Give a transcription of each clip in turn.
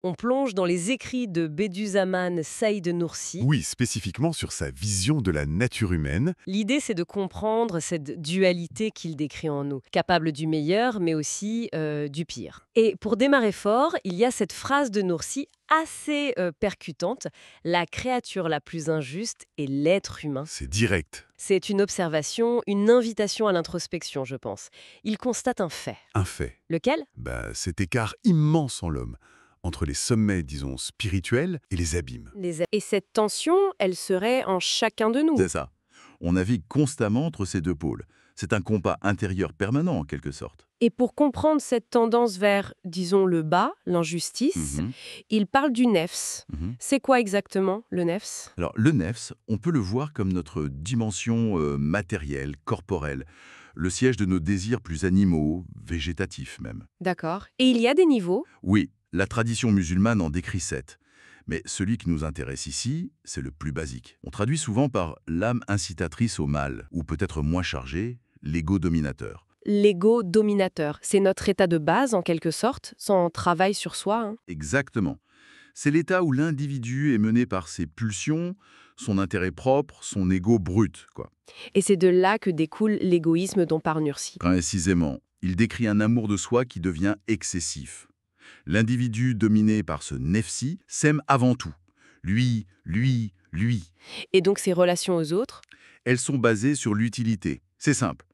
On plonge dans les écrits de Bediüzzaman Said Nursi. Oui, spécifiquement sur sa vision de la nature humaine. L'idée, c'est de comprendre cette dualité qu'il décrit en nous, capable du meilleur, mais aussi du pire. Et pour démarrer fort, il y a cette phrase de Nursi assez percutante. La créature la plus injuste est l'être humain. C'est direct, C'est une observation, une invitation à l'introspection, je pense. Il constate un fait. un fait. Lequel? Cet écart immense en l'homme, entre les sommets, disons, spirituels et les abîmes. Et cette tension, elle serait en chacun de nous. C'est ça. On navigue constamment entre ces deux pôles. C'est un combat intérieur permanent, en quelque sorte. Et pour comprendre cette tendance vers, disons, le bas, l'injustice, Mhm, il parle du nefs. mhm. C'est quoi exactement, le nefs? Alors, le nefs, on peut le voir comme notre dimension matérielle, corporelle, le siège de nos désirs plus animaux, végétatifs même. D'accord. Et il y a des niveaux? Oui, la tradition musulmane en décrit 7. Mais celui qui nous intéresse ici, c'est le plus basique. On traduit souvent par l'âme incitatrice au mal, ou peut-être moins chargé, l'ego dominateur. L'ego dominateur, c'est notre état de base, en quelque sorte, sans travail sur soi, hein. Exactement. C'est l'état où l'individu est mené par ses pulsions, son intérêt propre, son ego brut, quoi. Et c'est de là que découle l'égoïsme dont parle Nursi. Précisément, il décrit un amour de soi qui devient excessif. L'individu dominé par ce nefsi s'aime avant tout. Lui, lui, lui. Et donc ses relations aux autres? Elles sont basées sur l'utilité. C'est simple.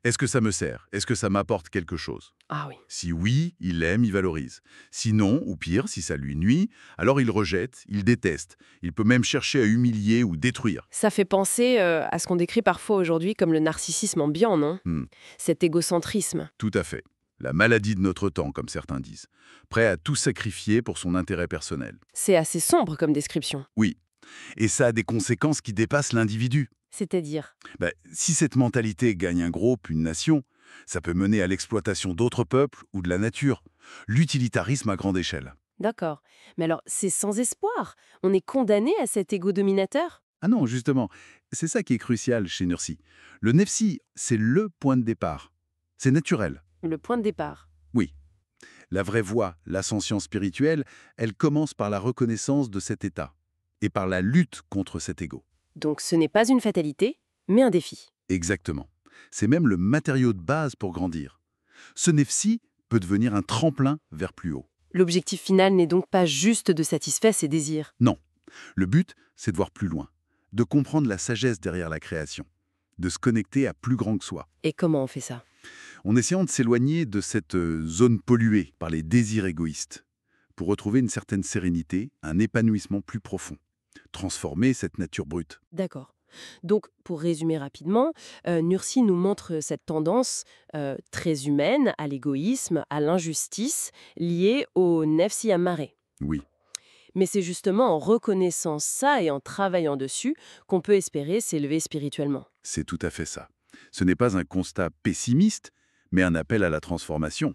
Est-ce que ça me sert? Est-ce que ça m'apporte quelque chose? Ah oui. Si oui, il aime, il valorise. Si non, ou pire, si ça lui nuit, alors il rejette, il déteste. Il peut même chercher à humilier ou détruire. Ça fait penser à ce qu'on décrit parfois aujourd'hui comme le narcissisme ambiant, non? Hmm, Cet égocentrisme. tout à fait. La maladie de notre temps, comme certains disent. Prêt à tout sacrifier pour son intérêt personnel. C'est assez sombre comme description. Oui. Et ça a des conséquences qui dépassent l'individu. C'est-à-dire? Si cette mentalité gagne un groupe, une nation, ça peut mener à l'exploitation d'autres peuples ou de la nature. L'utilitarisme à grande échelle. D'accord. Mais alors, c'est sans espoir. On est condamné à cet égo dominateur? Ah non, justement, c'est ça qui est crucial chez Nursi. Le nefsi, c'est le point de départ. C'est naturel. Le point de départ. Oui. La vraie voie, l'ascension spirituelle, elle commence par la reconnaissance de cet état et par la lutte contre cet ego. Donc ce n'est pas une fatalité, mais un défi. Exactement. C'est même le matériau de base pour grandir. Ce nefsi peut devenir un tremplin vers plus haut. L'objectif final n'est donc pas juste de satisfaire ses désirs. Non. Le but, c'est de voir plus loin, de comprendre la sagesse derrière la création, de se connecter à plus grand que soi. Et comment on fait ça? En essayant de s'éloigner de cette zone polluée par les désirs égoïstes, pour retrouver une certaine sérénité, un épanouissement plus profond. Transformer cette nature brute. D'accord. Donc, pour résumer rapidement, Nursi nous montre cette tendance très humaine à l'égoïsme, à l'injustice, liée au nefsi amaré. Oui, Mais c'est justement en reconnaissant ça et en travaillant dessus qu'on peut espérer s'élever spirituellement. c'est tout à fait ça. Ce n'est pas un constat pessimiste, mais un appel à la transformation.